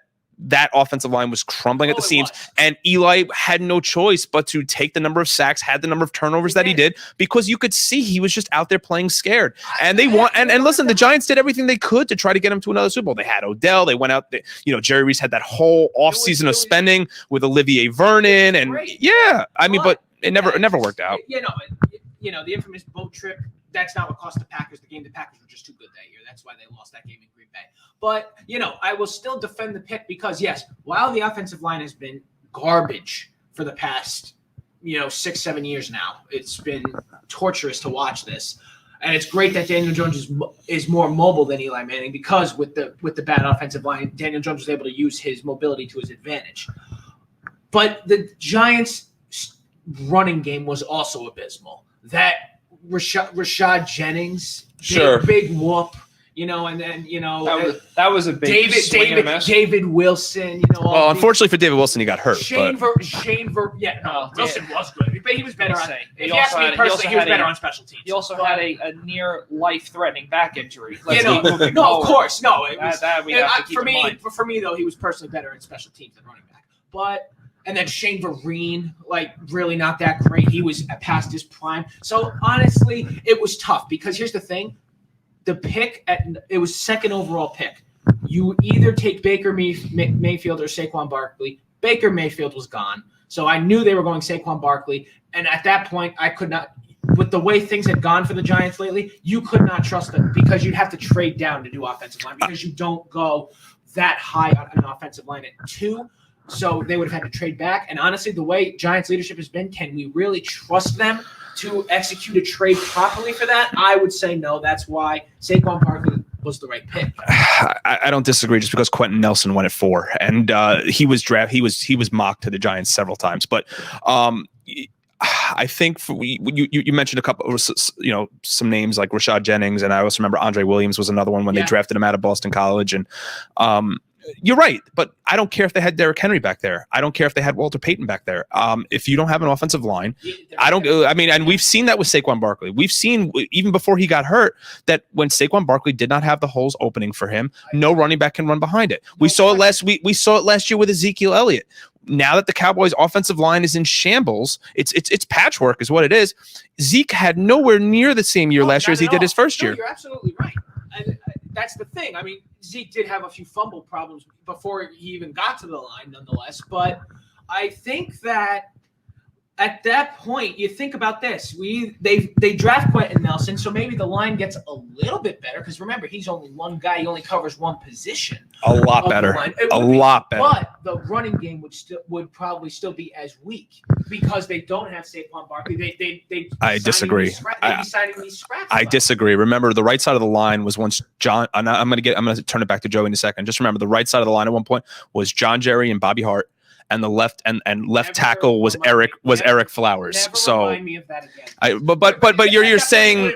offensive line was crumbling at the seams, and Eli had no choice but to take the number of sacks, had the number of turnovers that he did, because you could see he was just out there playing scared. And they won. And listen, the Giants did everything they could to try to get him to another Super Bowl. They had Odell. They went out. Jerry Reese had that whole offseason of spending with Olivier Vernon, and but it never worked out.
The infamous boat trip. That's not what cost the Packers the game. The Packers were just too good that year. That's why they lost that game in Green Bay. But, I will still defend the pick because, yes, while the offensive line has been garbage for the past, 6-7 years now, it's been torturous to watch this. And it's great that Daniel Jones is more mobile than Eli Manning because with the bad offensive line, Daniel Jones was able to use his mobility to his advantage. But the Giants' running game was also abysmal. That Rashad Jennings, big whoop, and then
that was a big
David Wilson,
unfortunately for David Wilson, he got hurt.
Wilson was good, but he was better on. If you ask me personally, he was better on special teams.
He also had a near life-threatening back injury.
Of course, no.
For
me though, he was personally better at special teams than running back. But And then Shane Vereen, like, really not that great. He was past his prime. So, honestly, it was tough because here's the thing. The pick, it was second overall pick. You either take Baker Mayfield or Saquon Barkley. Baker Mayfield was gone. So I knew they were going Saquon Barkley. And at that point, I could not – with the way things had gone for the Giants lately, you could not trust them because you'd have to trade down to do offensive line because you don't go that high on an offensive line at 2. So they would have had to trade back. And honestly, the way Giants leadership has been, can we really trust them to execute a trade properly for that? I would say no. That's why Saquon Barkley was the right pick.
I don't disagree just because Quentin Nelson went at 4 and he was mocked to the Giants several times. But I think you mentioned a couple, some names like Rashad Jennings, and I also remember Andre Williams was another one when they drafted him out of Boston College. And you're right, but I don't care if they had Derrick Henry back there. I don't care if they had Walter Payton back there. If you don't have an offensive line, and we've seen that with Saquon Barkley. We've seen even before he got hurt that when Saquon Barkley did not have the holes opening for him, no running back can run behind it. We saw it last year with Ezekiel Elliott. Now that the Cowboys' offensive line is in shambles, it's patchwork is what it is. Zeke had nowhere near the same year last year as he did his first year.
You're absolutely right. That's the thing. I mean, Zeke did have a few fumble problems before he even got to the line, nonetheless. But I think that at that point, you think about this. They draft Quentin Nelson, so maybe the line gets a little bit better because remember, he's only one guy. He only covers one position.
A lot better.
But the running game would probably still be as weak because they don't have Saquon Barkley.
I disagree.
I
disagree. Remember, the right side of the line was once John. I'm going to turn it back to Joey in a second. Just remember, the right side of the line at one point was John Jerry and Bobby Hart. And the left tackle was Eric Flowers. So,
remind me of that again.
But you're saying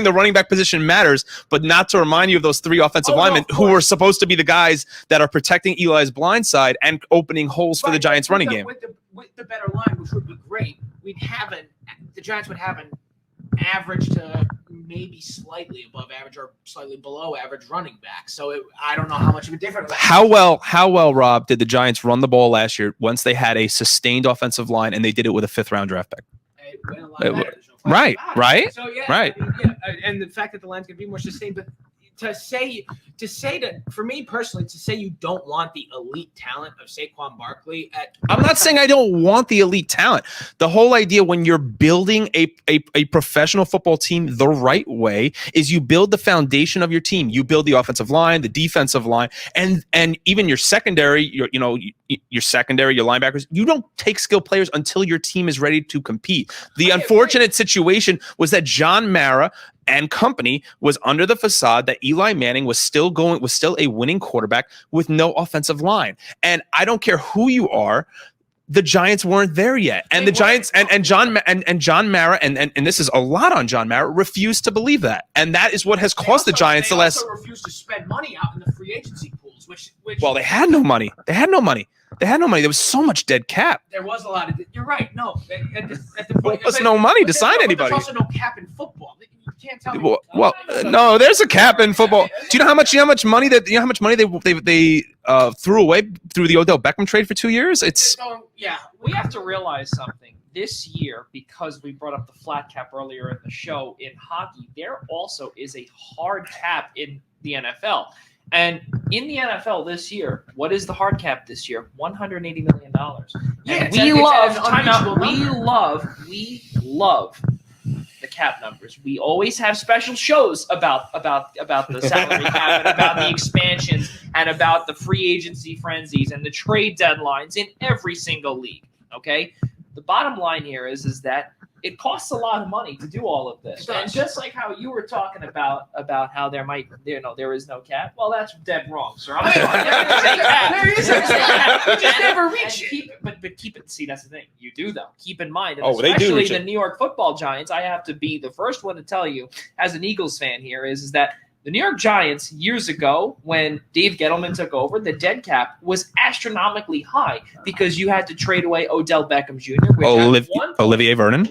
the running back position matters, but not to remind you of those 3 offensive linemen who were supposed to be the guys that are protecting Eli's blind side and opening holes for the Giants' running game.
With the better line, which would be great, the Giants would have an average to maybe slightly above average or slightly below average running back. So I don't know how much of a difference.
How well, Rob, did the Giants run the ball last year once they had a sustained offensive line and they did it with a 5th-round draft pick?
It went a lot better.
Right.
So
right.
And the fact that the line's going to be more sustained, but to say that for me personally, to say you don't want the elite talent of Saquon Barkley
I'm not saying I don't want the elite talent. The whole idea when you're building a professional football team the right way is you build the foundation of your team. You build the offensive line, the defensive line, and even your secondary, your linebackers. You don't take skill players until your team is ready to compete. The unfortunate situation was that John Mara and company was under the facade that Eli Manning was still a winning quarterback with no offensive line. And I don't care who you are, the Giants weren't there yet. And the Giants and John Mara and this is a lot on John Mara, refused to believe that. And that is what has cost the Giants the last.
They also refused to spend money out in the free agency pools, which
well, they had no money. There was so much dead cap.
There was a lot of. You're right. No, at the
point, there was no money to sign anybody.
There's also no cap in football. You can't tell me.
Well, no, there's a cap in football. Do you know how much money they threw away through the Odell Beckham trade for 2 years?
We have to realize something. This year, because we brought up the flat cap earlier in the show, in hockey, there also is a hard cap in the NFL. And in the NFL this year, what is the hard cap this year? $180 million.
Yeah,
we love the cap numbers. We always have special shows about the salary cap and about the expansions and about the free agency frenzies and the trade deadlines in every single league. Okay, the bottom line here is that it costs a lot of money to do all of this. And just like how you were talking about how there is no cap. Well, that's dead wrong, sir.
There is a cap. You just never reach it.
But keep it. See, that's the thing. You do though. Keep in mind,
they do
especially the New York Football Giants. I have to be the first one to tell you, as an Eagles fan here, is that The New York Giants, years ago, when Dave Gettleman took over, the dead cap was astronomically high because you had to trade away Odell Beckham Jr.,
Olivier Vernon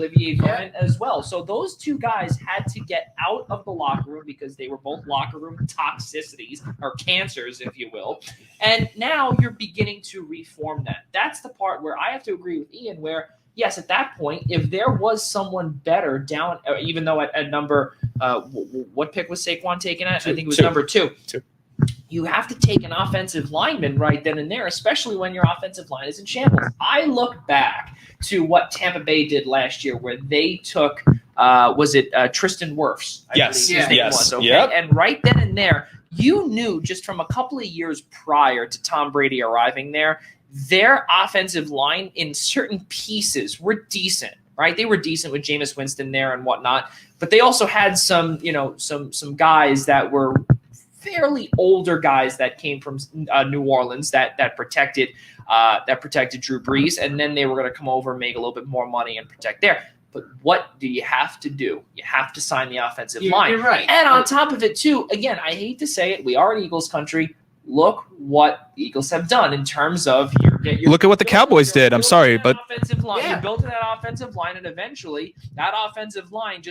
as well. So those two guys had to get out of the locker room because they were both locker room toxicities or cancers, if you will. And now you're beginning to reform that. That's the part where I have to agree with Ian, where yes, at that point, if there was someone better down, even though at number, what pick was Saquon taken at? I think it was number two. You have to take an offensive lineman right then and there, especially when your offensive line is in shambles. I look back to what Tampa Bay did last year, where they took, Tristan Wirfs?
Yes.
Okay?
Yep.
And right then and there, you knew just from a couple of years prior to Tom Brady arriving there, their offensive line in certain pieces were decent, right? They were decent with Jameis Winston there and whatnot, but they also had some guys that were fairly older guys that came from New Orleans that protected Drew Brees, and then they were going to come over and make a little bit more money and protect there. But what do you have to do? You have to sign the offensive line.
You're right.
And on top of it, too, again, I hate to say it, we are in Eagles country. Look what the Eagles have done in terms of
look at what the Cowboys did. I'm sorry, but
offensive line. You built that offensive line, and eventually that offensive line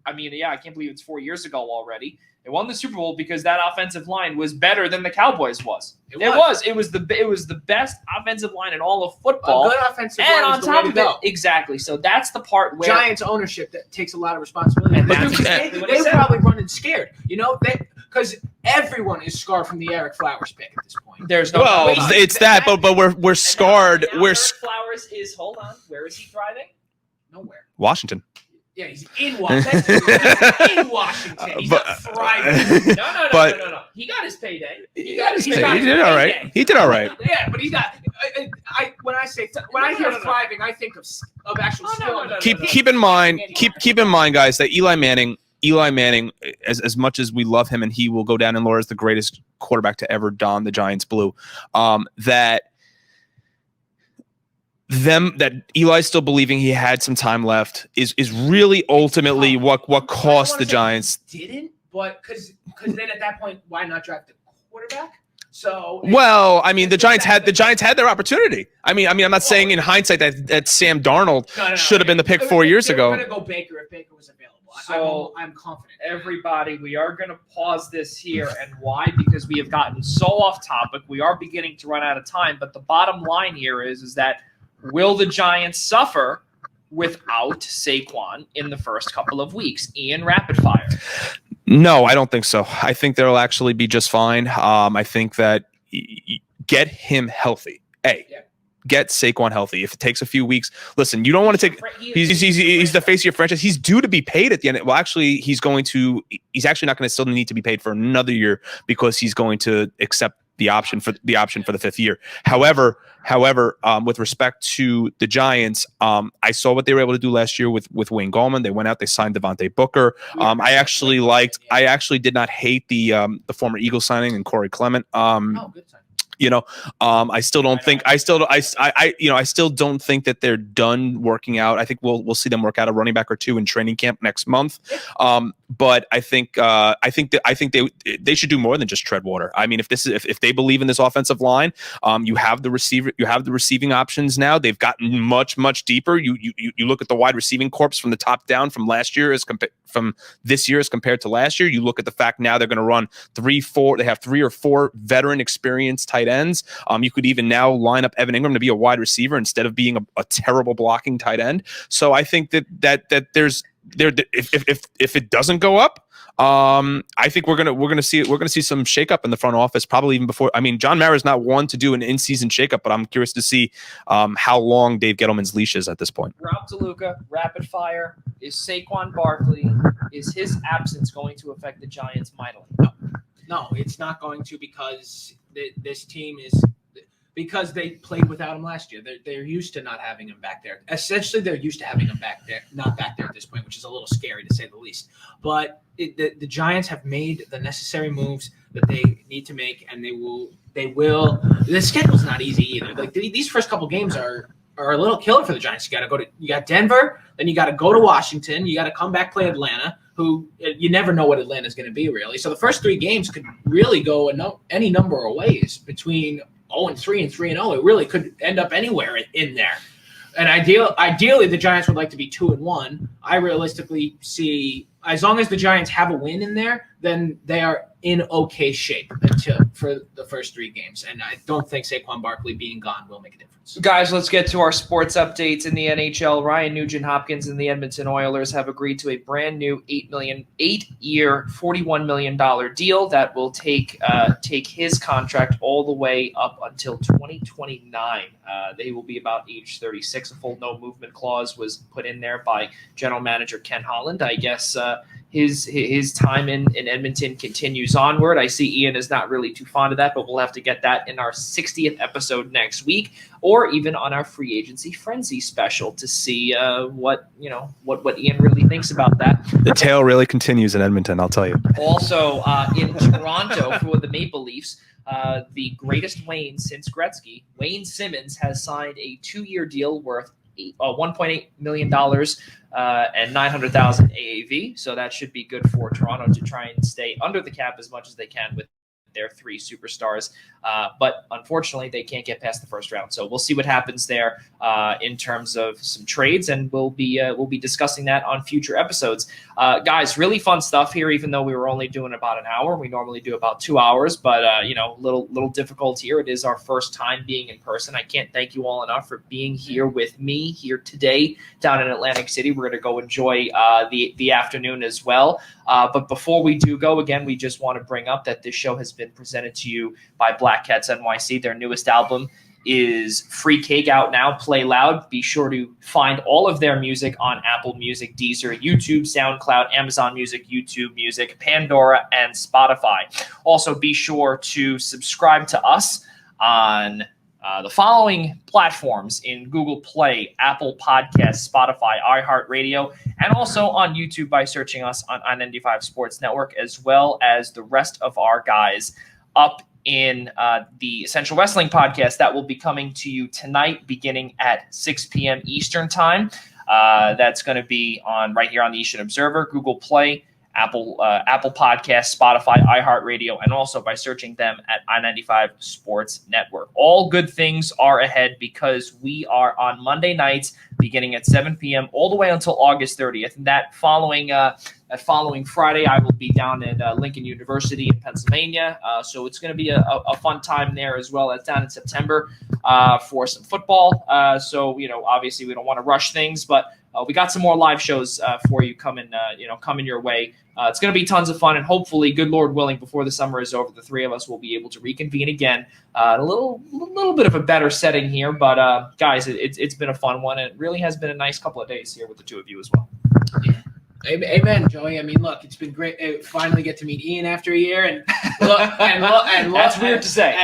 I can't believe it's 4 years ago already. They won the Super Bowl because that offensive line was better than the Cowboys was. It was the best offensive line in all of football.
A good offensive line
and on
is
top
the way
of
to go.
it, exactly. So that's the part where
Giants ownership that takes a lot of responsibility.
And
They
that's
were probably running scared, because everyone is scarred from the Eric Flowers pick at this point.
There's no.
well, it's that, but we're scarred.
Eric Flowers is. Hold on. Where is he thriving?
Nowhere.
Washington.
Yeah, he's in Washington. He's not thriving.
No. He got his payday. He
did all right. He did all right.
Yeah, but he's not. When I hear thriving, I think of actual skill.
Keep in mind, guys, that Eli Manning, as much as we love him and he will go down in lore as the greatest quarterback to ever don the Giants blue, that Eli still believing he had some time left is really ultimately what cost the Giants.
Didn't, but because then at that point, why not draft the quarterback? So
the Giants had their opportunity. I'm not saying in hindsight that Sam Darnold should have been the pick 4 years ago.
They were going to go Baker if Baker was available. So I'm confident.
Everybody, we are going to pause this here. And why? Because we have gotten so off topic. We are beginning to run out of time. But the bottom line here is that will the Giants suffer without Saquon in the first couple of weeks? Ian, rapid fire.
No, I don't think so. I think they'll actually be just fine. I think that get him healthy. Get Saquon healthy. If it takes a few weeks, listen, you don't want to take. He's the face of your franchise. He's due to be paid at the end. Well, actually, he's actually not going to still need to be paid for another year because he's going to accept the option for the fifth year. However, with respect to the Giants, I saw what they were able to do last year with Wayne Gallman. They went out, they signed Devontae Booker. I actually did not hate the former Eagles signing and Corey Clement.
Good sign.
I still don't think I still don't think that they're done working out. I think we'll see them work out a running back or two in training camp next month. But I think they should do more than just tread water. I mean, if they believe in this offensive line, you have the receiving options now. They've gotten much deeper. You look at the wide receiving corps from the top down from last year from this year as compared to last year. You look at the fact now they're going to run 3-4. They have 3 or 4 veteran experienced tight ends. You could even now line up Evan Ingram to be a wide receiver instead of being a terrible blocking tight end. So I think that there's if it doesn't go up, I think we're gonna see some shakeup in the front office, probably even before. I mean, John Mara is not one to do an in-season shakeup, but I'm curious to see how long Dave Gettleman's leash is at this point.
Rob DeLuca, rapid fire. Is Saquon Barkley, is his absence going to affect the Giants mightily?
No, it's not going to, because this team is. Because they played without him last year. They're used to not having him back there. Essentially, they're used to having him back there, not back there at this point, which is a little scary to say the least. But the Giants have made the necessary moves that they need to make, and they will. The schedule's not easy either. Like these first couple games are a little killer for the Giants. You got Denver, then you got to go to Washington. You got to come back, play Atlanta. who you never know what Atlanta's going to be, really. So the first 3 games could really go any number of ways between 0-3 and 3-0. It really could end up anywhere in there. And ideally, the Giants would like to be 2-1. I realistically see, as long as the Giants have a win in there, then they are in okay shape for the first 3 games. And I don't think Saquon Barkley being gone will make a difference.
Guys, let's get to our sports updates in the NHL. Ryan Nugent-Hopkins and the Edmonton Oilers have agreed to a brand new 8-year, $41 million deal that will take his contract all the way up until 2029. They will be about age 36. A full no movement clause was put in there by general manager Ken Holland. I guess his time in Edmonton continues onward. I see Ian is not really too fond of that, but we'll have to get that in our 60th episode next week, or even on our free agency frenzy special to see what Ian really thinks about that.
The tale really continues in Edmonton, I'll tell you.
Also in Toronto for the Maple Leafs, the greatest Wayne since Gretzky, Wayne Simmons, has signed a 2-year deal worth $1.8 million and 900,000 AAV. So that should be good for Toronto to try and stay under the cap as much as they can with their 3 superstars. But unfortunately, they can't get past the first round. So we'll see what happens there in terms of some trades, and we'll be discussing that on future episodes. Guys, really fun stuff here, even though we were only doing about an hour. We normally do about 2 hours, but little difficult here. It is our first time being in person. I can't thank you all enough for being here with me here today down in Atlantic City. We're going to go enjoy the afternoon as well. But before we do go, again, we just want to bring up that this show has been presented to you by Black Cats NYC. Their newest album is Free Cake out now. Play Loud. Be sure to find all of their music on Apple Music, Deezer, YouTube, SoundCloud, Amazon Music, YouTube Music, Pandora, and Spotify. Also, be sure to subscribe to us on the following platforms in Google Play, Apple Podcasts, Spotify, iHeartRadio, and also on YouTube by searching us on I-95 Sports Network, as well as the rest of our guys up in the Essential Wrestling Podcast that will be coming to you tonight beginning at 6 p.m. Eastern Time. That's going to be on right here on the Eastern Observer, Google Play, Apple Podcasts, Spotify, iHeartRadio, and also by searching them at I-95 Sports Network. All good things are ahead because we are on Monday nights beginning at 7 p.m. all the way until August 30th. And that following Friday, I will be down at Lincoln University in Pennsylvania. So it's going to be a fun time there as well as down in September for some football. So, obviously we don't want to rush things, but we got some more live shows for you coming your way. It's going to be tons of fun, and hopefully, good Lord willing, before the summer is over, the 3 of us will be able to reconvene again. A little bit of a better setting here, but guys, it's been a fun one, and it really has been a nice couple of days here with the 2 of you as well.
Yeah. Amen, Joey. I mean, look, it's been great. Finally get to meet Ian after a year, and look,
that's weird to say.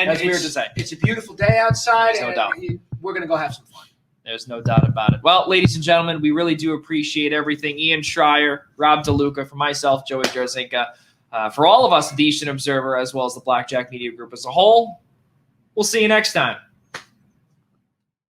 It's a beautiful day outside.
No doubt.
We're gonna go have some fun.
There's no doubt about it. Well, ladies and gentlemen, we really do appreciate everything. Ian Schraier, Rob DeLuca, for myself, Joey Jarzynka, for all of us at the Eastern Observer, as well as the Blackjack Media Group as a whole. We'll see you next time.